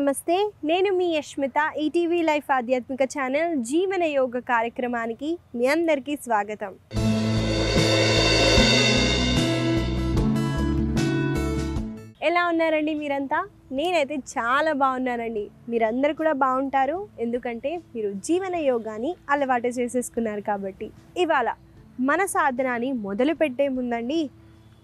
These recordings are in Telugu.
నమస్తే, నేను మీ యష్మిత. ఈటీవీ లైఫ్ ఆధ్యాత్మిక ఛానల్ జీవన యోగ కార్యక్రమానికి మీ అందరికీ స్వాగతం. ఎలా ఉన్నారండి మీరంతా? నేనైతే చాలా బాగున్నానండి. మీరందరూ కూడా బాగుంటారు, ఎందుకంటే మీరు జీవన యోగాని అలవాటు చేసేసుకున్నారు కాబట్టి. ఇవాళ మన సాధనాన్ని మొదలు పెట్టే ముందండి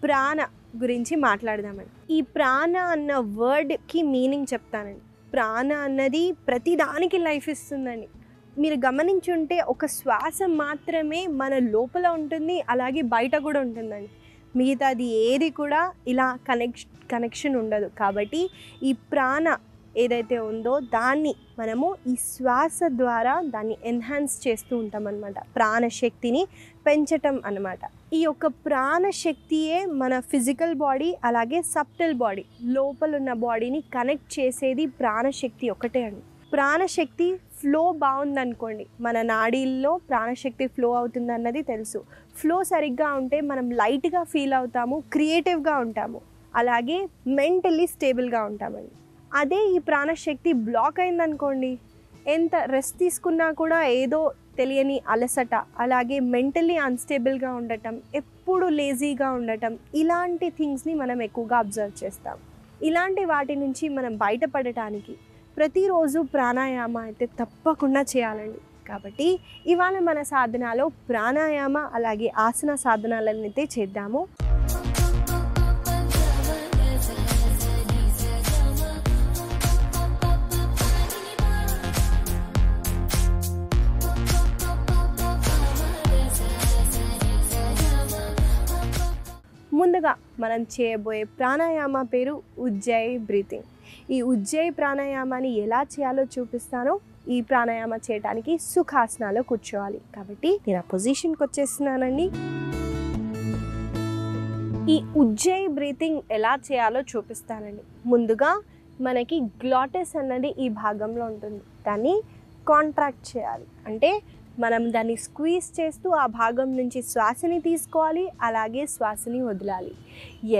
ప్రాణ గురించి మాట్లాడదామండి. ఈ ప్రాణ అన్న వర్డ్కి మీనింగ్ చెప్తానండి. ప్రాణ అన్నది ప్రతిదానికి లైఫ్ ఇస్తుందండి. మీరు గమనించుంటే ఒక శ్వాస మాత్రమే మన లోపల ఉంటుంది, అలాగే బయట కూడా ఉంటుందండి. మిగతాది ఏది కూడా ఇలా కనెక్షన్ ఉండదు. కాబట్టి ఈ ప్రాణ ఏదైతే ఉందో దాన్ని మనము ఈ శ్వాస ద్వారా దాన్ని ఎన్హాన్స్ చేస్తూ ఉంటాం అన్నమాట. ప్రాణశక్తిని పెంచటం అన్నమాట. ఈ యొక్క ప్రాణశక్తియే మన ఫిజికల్ బాడీ అలాగే సబ్టల్ బాడీ లోపల ఉన్న బాడీని కనెక్ట్ చేసేది ప్రాణశక్తి ఒకటే అండి. ప్రాణశక్తి ఫ్లో బాగుందనుకోండి, మన నాడీల్లో ప్రాణశక్తి ఫ్లో అవుతుంది అన్నది తెలుసు. ఫ్లో సరిగ్గా ఉంటే మనం లైట్గా ఫీల్ అవుతాము, క్రియేటివ్గా ఉంటాము, అలాగే మెంటలీ స్టేబుల్గా ఉంటామండి. అదే ఈ ప్రాణశక్తి బ్లాక్ అయిందనుకోండి, ఎంత రెస్ట్ తీసుకున్నా కూడా ఏదో తెలియని అలసట, అలాగే మెంటలీ అన్స్టేబుల్గా ఉండటం, ఎప్పుడు లేజీగా ఉండటం, ఇలాంటి థింగ్స్ని మనం ఎక్కువగా అబ్జర్వ్ చేస్తాం. ఇలాంటి వాటి నుంచి మనం బయటపడటానికి ప్రతిరోజు ప్రాణాయామ అయితే తప్పకుండా చేయాలండి. కాబట్టి ఇవాళ మన సాధనాలో ప్రాణాయామ అలాగే ఆసన సాధనాలను అయితే చేద్దాము. ముందుగా మనం చేయబోయే ప్రాణాయామ పేరు ఉజ్జయి బ్రీతింగ్. ఈ ఉజ్జయి ప్రాణాయామాన్ని ఎలా చేయాలో చూపిస్తాను. ఈ ప్రాణాయామ చేయడానికి సుఖాసనాలో కూర్చోవాలి. కాబట్టి నేను ఆ పొజిషన్కి వచ్చేస్తున్నానండి. ఈ ఉజ్జయి బ్రీతింగ్ ఎలా చేయాలో చూపిస్తానండి. ముందుగా మనకి గ్లాటస్ అన్నది ఈ భాగంలో ఉంటుంది. దాన్ని కాంట్రాక్ట్ చేయాలి, అంటే మనం దాన్ని స్క్వీజ్ చేస్తూ ఆ భాగం నుంచి శ్వాసని తీసుకోవాలి, అలాగే శ్వాసని వదలాలి.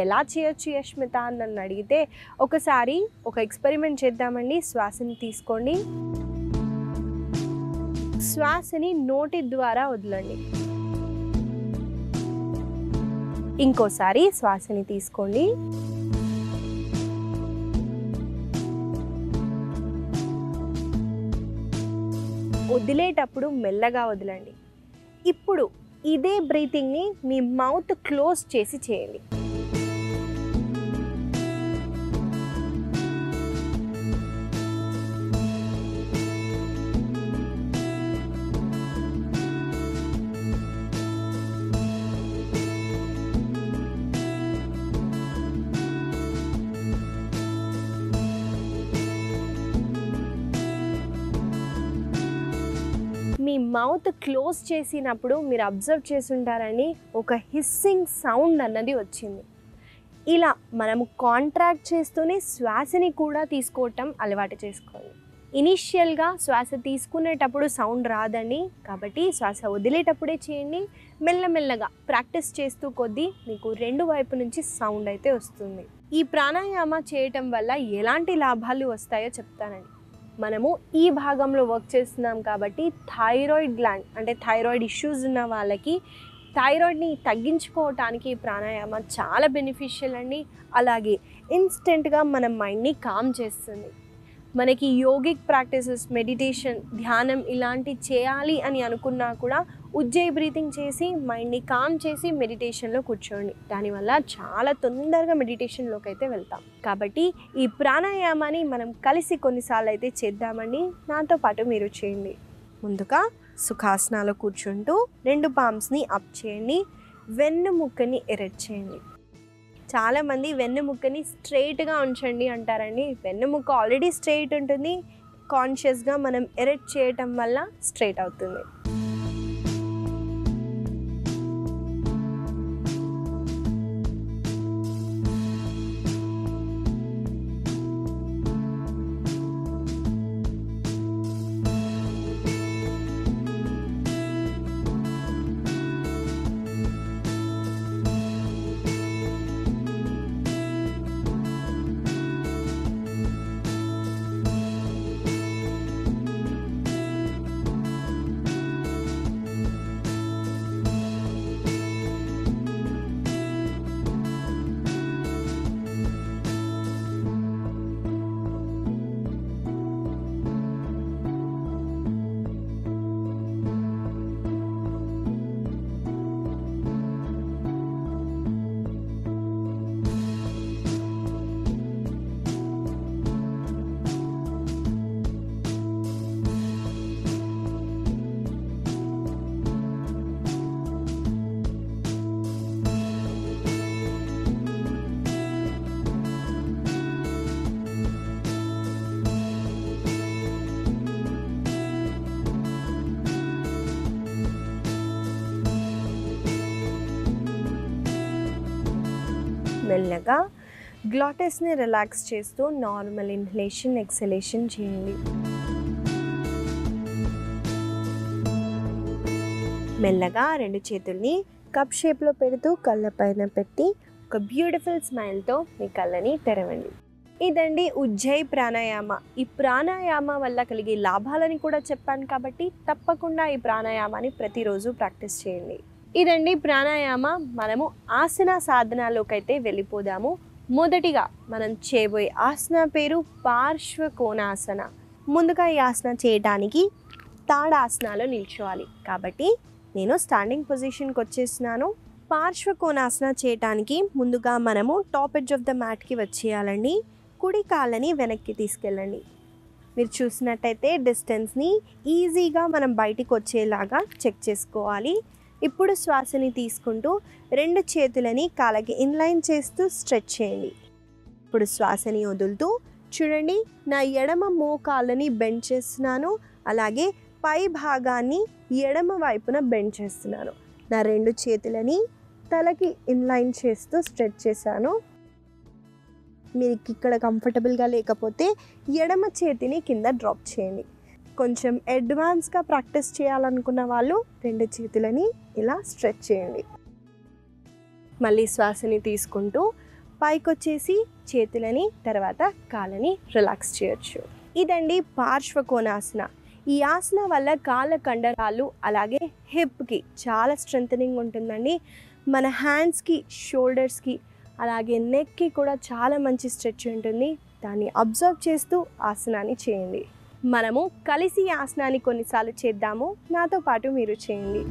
ఎలా చేయొచ్చు యష్మిత అని నన్ను అడిగితే ఒకసారి ఒక ఎక్స్పెరిమెంట్ చేద్దామండి. శ్వాసని తీసుకోండి, శ్వాసని నోటి ద్వారా వదలండి. ఇంకోసారి శ్వాసని తీసుకోండి, వదిలేటప్పుడు మెల్లగా వదలండి. ఇప్పుడు ఇదే బ్రీతింగ్ని మీ మౌత్ క్లోజ్ చేసి చేయండి. మీ మౌత్ క్లోజ్ చేసినప్పుడు మీరు అబ్జర్వ్ చేసుంటారని ఒక హిస్సింగ్ సౌండ్ అన్నది వచ్చింది. ఇలా మనము కాంట్రాక్ట్ చేస్తూనే శ్వాసని కూడా తీసుకోవటం అలవాటు చేసుకోవాలి. ఇనిషియల్గా శ్వాస తీసుకునేటప్పుడు సౌండ్ రాదండి, కాబట్టి శ్వాస వదిలేటప్పుడే చేయండి. మెల్లమెల్లగా ప్రాక్టీస్ చేస్తూ కొద్దీ మీకు రెండు వైపు నుంచి సౌండ్ అయితే వస్తుంది. ఈ ప్రాణాయామ చేయటం వల్ల ఎలాంటి లాభాలు వస్తాయో చెప్తానండి. మనము ఈ భాగంలో వర్క్ చేస్తున్నాం కాబట్టి థైరాయిడ్ గ్లాండ్, అంటే థైరాయిడ్ ఇష్యూస్ ఉన్న వాళ్ళకి థైరాయిడ్ని తగ్గించుకోవటానికి ఈ ప్రాణాయామ చాలా బెనిఫిషియల్ అండి. అలాగే ఇన్స్టెంట్గా మన మైండ్ని కామ్ చేస్తుంది. మనకి యోగిక్ ప్రాక్టీసెస్, మెడిటేషన్, ధ్యానం ఇలాంటి చేయాలి అని అనుకున్నా కూడా ఉజ్జయి బ్రీతింగ్ చేసి మైండ్ని కామ్ చేసి మెడిటేషన్లో కూర్చోండి. దానివల్ల చాలా తొందరగా మెడిటేషన్లోకి అయితే వెళ్తాం. కాబట్టి ఈ ప్రాణాయామాన్ని మనం కలిసి కొన్నిసార్లు అయితే చేద్దామండి. నాతో పాటు మీరు చేయండి. ముందుగా సుఖాసనాలో కూర్చుంటూ రెండు పామ్స్ని అప్ చేయండి, వెన్నుముక్కని ఎరెక్ట్ చేయండి. చాలామంది వెన్నుముక్కని స్ట్రైట్గా ఉంచండి అంటారండి. వెన్నుముక్క ఆల్రెడీ స్ట్రైట్ ఉంటుంది, కాన్షియస్గా మనం ఎరెక్ట్ చేయటం వల్ల స్ట్రైట్ అవుతుంది. మెల్లగా గ్లాటస్ని రిలాక్స్ చేస్తూ నార్మల్ ఇన్హలేషన్ ఎక్సలేషన్ చేయండి. మెల్లగా 2 చేతుల్ని కప్ షేప్లో పెడుతూ కళ్ళ పైన పెట్టి ఒక బ్యూటిఫుల్ స్మైల్తో మీ కళ్ళని తెరవండి. ఇదండి ఉజ్జయి ప్రాణాయామ. ఈ ప్రాణాయామ వల్ల కలిగే లాభాలని కూడా చెప్పాను కాబట్టి తప్పకుండా ఈ ప్రాణాయామాన్ని ప్రతిరోజు ప్రాక్టీస్ చేయండి. ఇదండి ప్రాణాయామ. మనము ఆసన సాధనాలోకి అయితే వెళ్ళిపోదాము. మొదటిగా మనం చేయబోయే ఆసన పేరు పార్శ్వకోణాసన. ముందుగా ఈ ఆసన చేయడానికి తాడాసనాలో నిల్చోవాలి కాబట్టి నేను స్టాండింగ్ పొజిషన్కి వచ్చేసినాను. పార్శ్వకోణాసన చేయడానికి ముందుగా మనము టాప్ ఎడ్జ్ ఆఫ్ ద మ్యాట్కి వచ్చేయాలండి. కుడి కాళ్ళని వెనక్కి తీసుకెళ్ళండి. మీరు చూసినట్టయితే డిస్టెన్స్ని ఈజీగా మనం బయటికి వచ్చేలాగా చెక్ చేసుకోవాలి. ఇప్పుడు శ్వాసని తీసుకుంటూ 2 చేతులని కాళ్ళకి ఇన్లైన్ చేస్తూ స్ట్రెచ్ చేయండి. ఇప్పుడు శ్వాసని వదులుతూ చూడండి, నా ఎడమ మోకాళ్ళని బెండ్ చేస్తున్నాను. అలాగే పై భాగాన్ని ఎడమ వైపున బెండ్ చేస్తున్నాను. నా 2 చేతులని తలకి ఇన్లైన్ చేస్తూ స్ట్రెచ్ చేశాను. మీకు ఇక్కడ కంఫర్టబుల్గా లేకపోతే ఎడమ చేతిని కింద డ్రాప్ చేయండి. కొంచెం అడ్వాన్స్గా ప్రాక్టీస్ చేయాలనుకున్న వాళ్ళు 2 చేతులని ఇలా స్ట్రెచ్ చేయండి. మళ్ళీ శ్వాసని తీసుకుంటూ పైకి వచ్చేసి చేతులని తర్వాత కాళ్ళని రిలాక్స్ చేయొచ్చు. ఇదండి పార్శ్వకోణాసన. ఈ ఆసన వల్ల కాళ్ళ కండరాలు అలాగే హిప్కి చాలా స్ట్రెంథనింగ్ ఉంటుందండి. మన హ్యాండ్స్కి, షోల్డర్స్కి అలాగే నెక్కి కూడా చాలా మంచి స్ట్రెచ్ ఉంటుంది. దాన్ని అబ్జర్వ్ చేస్తూ ఆసనాన్ని చేయండి. మనము కలిసి ఈ ఆసనాన్ని కొన్నిసార్లు చేద్దాము. నాతో పాటు మీరు చేయండి.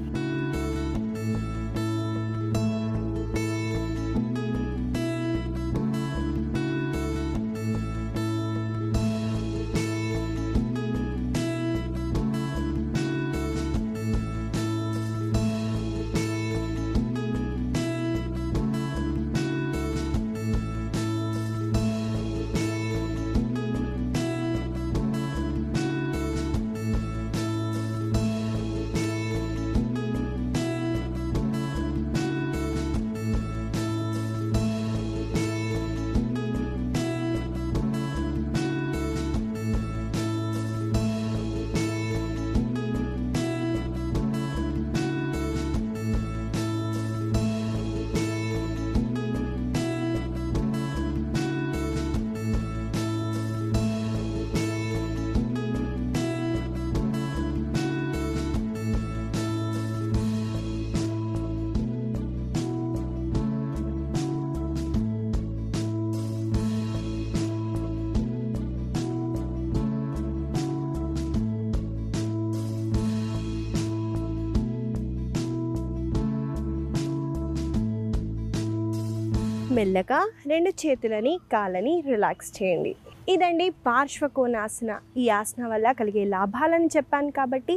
మెల్లగా 2 చేతులని కాళ్ళని రిలాక్స్ చేయండి. ఇదండి పార్శ్వకోణాసన. ఈ ఆసన వల్ల కలిగే లాభాలని చెప్పాను కాబట్టి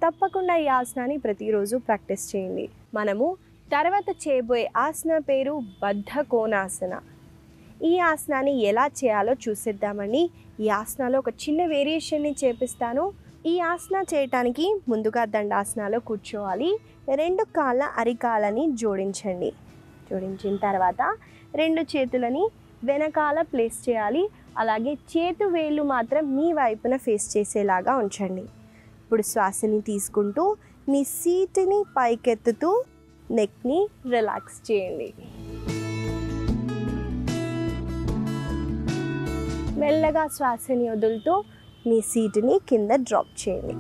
తప్పకుండా ఈ ఆసనాన్ని ప్రతిరోజు ప్రాక్టీస్ చేయండి. మనము తర్వాత చేయబోయే ఆసన పేరు బద్ధకోణాసన. ఈ ఆసనాన్ని ఎలా చేయాలో చూసేద్దామండి. ఈ ఆసనాలో ఒక చిన్న వేరియేషన్ని చేపిస్తాను. ఈ ఆసన చేయటానికి ముందుగా దండాసనాలో కూర్చోవాలి. 2 కాళ్ళ అరికాలని జోడించండి. జోడించిన తర్వాత 2 చేతులని వెనకాల ప్లేస్ చేయాలి. అలాగే చేతు వేళ్ళు మాత్రం మీ వైపున ఫేస్ చేసేలాగా ఉంచండి. ఇప్పుడు శ్వాసని తీసుకుంటూ మీ సీటుని పైకెత్తుతూ నెక్ని రిలాక్స్ చేయండి. మెల్లగా శ్వాసని వదులుతూ మీ సీటుని కింద డ్రాప్ చేయండి.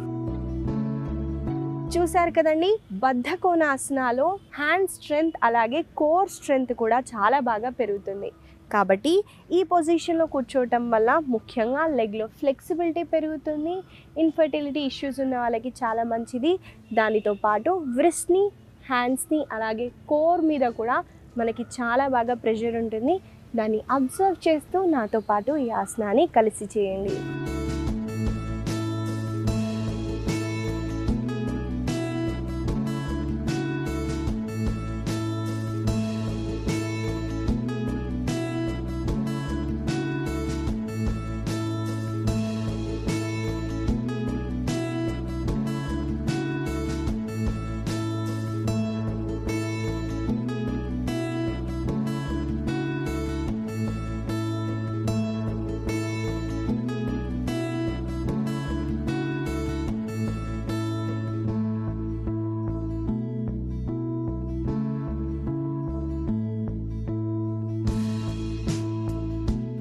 చూసారు కదండి, బద్ధకోణాసనాలో హ్యాండ్ స్ట్రెంగ్త్ అలాగే కోర్ స్ట్రెంగ్త్ కూడా చాలా బాగా పెరుగుతుంది. కాబట్టి ఈ పొజిషన్లో కూర్చోవటం వల్ల ముఖ్యంగా లెగ్లో ఫ్లెక్సిబిలిటీ పెరుగుతుంది. ఇన్ఫర్టిలిటీ ఇష్యూస్ ఉన్న వాళ్ళకి చాలా మంచిది. దానితో పాటు వ్రిస్ట్ని, హ్యాండ్స్ని అలాగే కోర్ మీద కూడా మనకి చాలా బాగా ప్రెషర్ ఉంటుంది. దాన్ని అబ్జర్వ్ చేస్తూ నాతో పాటు ఈ ఆసనాన్ని కలిసి చేయండి.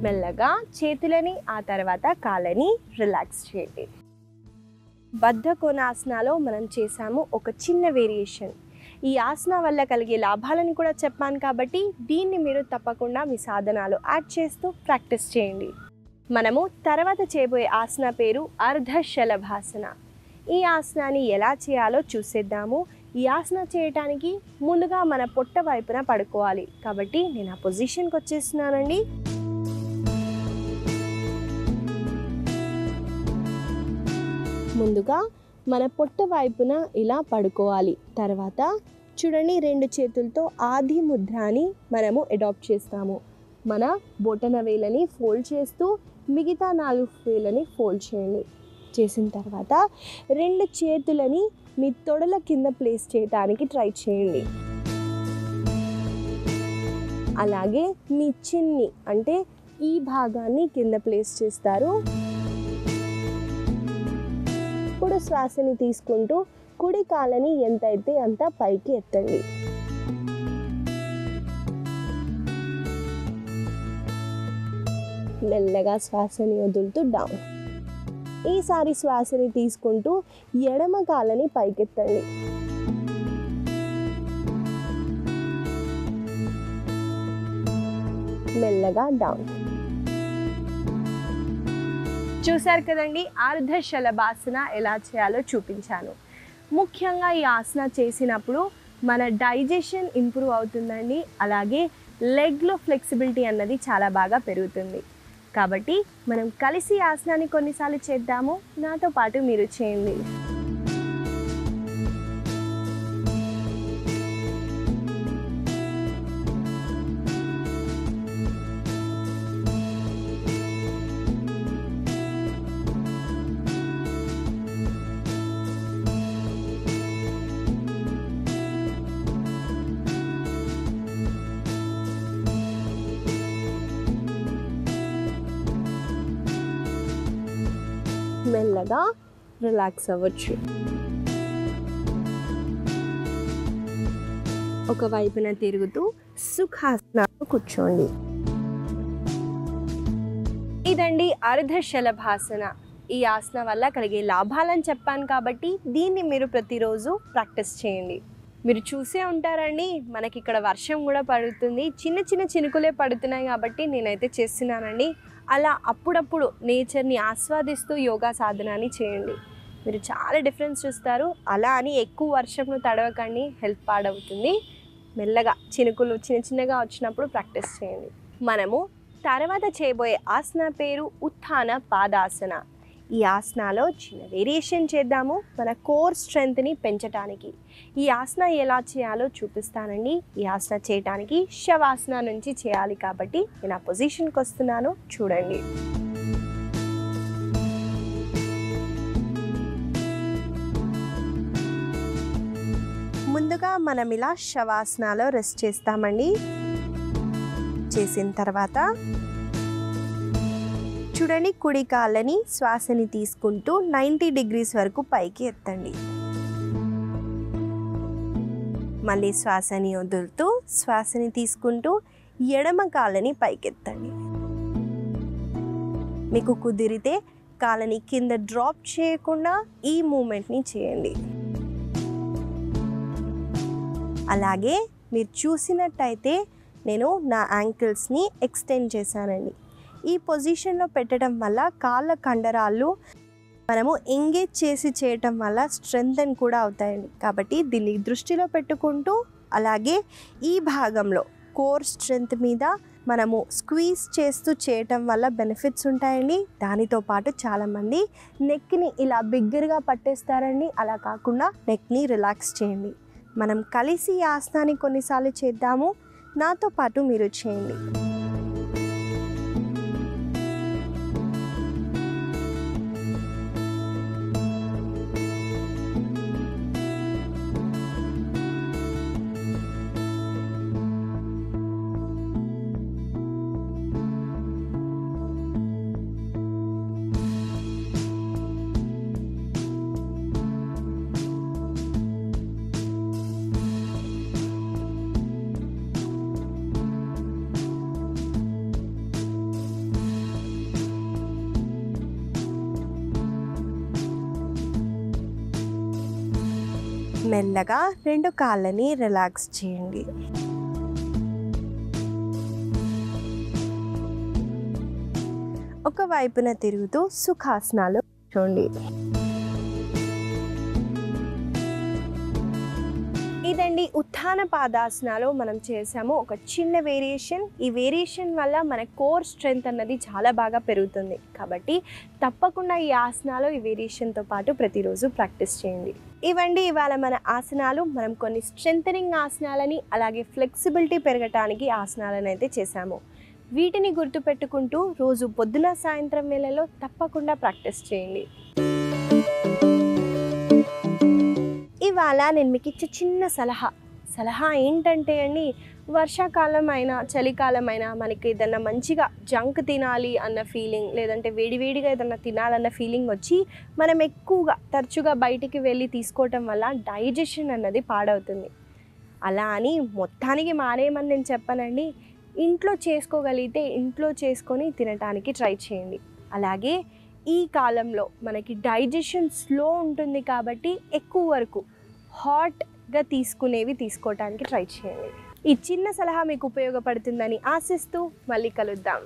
మెల్లగా చేతులని ఆ తర్వాత కాళ్ళని రిలాక్స్ చేయండి. బద్ధ కోణాసనాలో మనం చేసాము ఒక చిన్న వేరియేషన్. ఈ ఆసన వల్ల కలిగే లాభాలను కూడా చెప్పాను కాబట్టి దీన్ని మీరు తప్పకుండా మీ సాధనాలు యాడ్ చేస్తూ ప్రాక్టీస్ చేయండి. మనము తర్వాత చేయబోయే ఆసన పేరు అర్ధశలభాసన. ఈ ఆసనాన్ని ఎలా చేయాలో చూసేద్దాము. ఈ ఆసన చేయటానికి ముందుగా మన పొట్ట వైపున పడుకోవాలి. కాబట్టి నేను ఆ పొజిషన్కి వచ్చేస్తున్నానండి. ముందుగా మన పొట్ట వైపున ఇలా పడుకోవాలి. తర్వాత చూడండి, 2 చేతులతో ఆది ముద్రని మనము అడాప్ట్ చేస్తాము. మన బొటన వేలని ఫోల్డ్ చేస్తూ మిగతా 4 వేలని ఫోల్డ్ చేయండి. చేసిన తర్వాత 2 చేతులని మీ తొడల కింద ప్లేస్ చేయడానికి ట్రై చేయండి. అలాగే మీ చిన్ని అంటే ఈ భాగాన్ని కింద ప్లేస్ చేస్తారు. ఇప్పుడు శ్వాసని తీసుకుంటూ కుడి కాళ్ళని ఎంత అయితే అంత పైకి ఎత్తండి. మెల్లగా శ్వాసని వదులుతూ డౌన్. ఈసారి శ్వాసని తీసుకుంటూ ఎడమ కాళ్ళని పైకెత్తండి. మెల్లగా డౌన్. చూశారు కదండి, అర్ధశలభాసన ఎలా చేయాలో చూపించాను. ముఖ్యంగా ఈ ఆసన చేసినప్పుడు మన డైజెషన్ ఇంప్రూవ్ అవుతుందండి. అలాగే లెగ్లో ఫ్లెక్సిబిలిటీ అన్నది చాలా బాగా పెరుగుతుంది. కాబట్టి మనం కలిసి ఆసనాన్ని కొన్నిసార్లు చేద్దాము. నాతో పాటు మీరు చేయండి. మెల్లగా రిలాక్స్ అవ్వచ్చు. ఒకవైపున తిరుగుతూ సుఖాసనాలు కూర్చోండి. ఇదండి అర్ధశలభాసన. ఈ ఆసన వల్ల కలిగే లాభాలని చెప్పాను కాబట్టి దీన్ని మీరు ప్రతిరోజు ప్రాక్టీస్ చేయండి. మీరు చూసే ఉంటారండి, మనకి ఇక్కడ వర్షం కూడా పడుతుంది. చిన్న చిన్న చినుకులే పడుతున్నాయి కాబట్టి నేనైతే చేస్తున్నానండి. అలా అప్పుడప్పుడు నేచర్ని ఆస్వాదిస్తూ యోగా సాధనాన్ని చేయండి. మీరు చాలా డిఫరెన్స్ చూస్తారు. అలా అని ఎక్కువ వర్షంలో తడవకండి, హెల్త్ పాడవుతుంది. మెల్లగా చినుకులు చిన్న చిన్నగా వచ్చినప్పుడు ప్రాక్టీస్ చేయండి. మనము తర్వాత చేయబోయే ఆసన పేరు ఉత్థాన పాదాసన. ఈ ఆసనాలో చిన్న వేరియేషన్ చేద్దాము మన కోర్ స్ట్రెంగ్త్ని పెంచడానికి. ఈ ఆసన ఎలా చేయాలో చూపిస్తానండి. ఈ ఆసన చేయడానికి శవాసన నుంచి చేయాలి కాబట్టి నేను ఆ పొజిషన్కి వస్తున్నాను, చూడండి. ముందుగా మనం ఇలా శవాసనాలో రెస్ట్ చేస్తామండి. చేసిన తర్వాత చూడండి, కుడి కాళ్ళని శ్వాసని తీసుకుంటూ 90 డిగ్రీస్ వరకు పైకి ఎత్తండి. మళ్ళీ శ్వాసని వదులుతూ శ్వాసని తీసుకుంటూ ఎడమ కాళ్ళని పైకెత్తండి. మీకు కుదిరితే కాళ్ళని కింద డ్రాప్ చేయకుండా ఈ మూమెంట్ని చేయండి. అలాగే మీరు చూసినట్టయితే నేను నా యాంకిల్స్ని ఎక్స్టెండ్ చేశానండి. ఈ పొజిషన్లో పెట్టడం వల్ల కాళ్ళ కండరాలు మనము ఎంగేజ్ చేసి చేయటం వల్ల స్ట్రెంగ్తన్ కూడా అవుతాయండి. కాబట్టి దీన్ని దృష్టిలో పెట్టుకుంటూ అలాగే ఈ భాగంలో కోర్ స్ట్రెంగ్త్ మీద మనము స్క్వీజ్ చేస్తూ చేయటం వల్ల బెనిఫిట్స్ ఉంటాయండి. దానితో పాటు చాలామంది నెక్ని ఇలా బిగ్గరగా పట్టేస్తారండి. అలా కాకుండా నెక్ని రిలాక్స్ చేయండి. మనం కలిసి ఈ ఆసనాన్ని కొన్నిసార్లు చేద్దాము. నాతో పాటు మీరు చేయండి. మెల్లగా 2 కాళ్ళని రిలాక్స్ చేయండి. ఒక వైపున తిరుగుతూ సుఖాసనాలు చూడండి. ఇదండి ఉత్థాన పాదాసనాలు మనం చేసాము. ఒక చిన్న వేరియేషన్. ఈ వేరియేషన్ వల్ల మన కోర్ స్ట్రెంగ్త్ అన్నది చాలా బాగా పెరుగుతుంది. కాబట్టి తప్పకుండా ఈ ఆసనాలు ఈ వేరియేషన్తో పాటు ప్రతిరోజు ప్రాక్టీస్ చేయండి. ఇవండి ఇవాళ మన ఆసనాలు. మనం కొన్ని స్ట్రెంథనింగ్ ఆసనాలని అలాగే ఫ్లెక్సిబిలిటీ పెరగటానికి ఆసనాలను అయితే చేసాము. వీటిని గుర్తుపెట్టుకుంటూ రోజు పొద్దున సాయంత్రం వేళలో తప్పకుండా ప్రాక్టీస్ చేయండి. ఇవాళ నేను మీకు ఇచ్చే చిన్న సలహా ఏంటంటే అండి, వర్షాకాలం అయినా చలికాలం అయినా మనకి ఏదన్నా మంచిగా జంక్ తినాలి అన్న ఫీలింగ్, లేదంటే వేడివేడిగా ఏదన్నా తినాలన్న ఫీలింగ్ వచ్చి మనం ఎక్కువగా తరచుగా బయటికి వెళ్ళి తీసుకోవటం వల్ల డైజెషన్ అన్నది పాడవుతుంది. అలా అని మొత్తానికి మానేయమని నేను చెప్పనండి. ఇంట్లో చేసుకోగలిగితే ఇంట్లో చేసుకొని తినటానికి ట్రై చేయండి. అలాగే ఈ కాలంలో మనకి డైజెషన్ స్లో ఉంటుంది కాబట్టి ఎక్కువ వరకు హాట్గా తీసుకోవటానికి ట్రై చేయండి. ఈ చిన్న సలహా మీకు ఉపయోగపడుతుందని ఆశిస్తూ మళ్ళీ కలుద్దాం.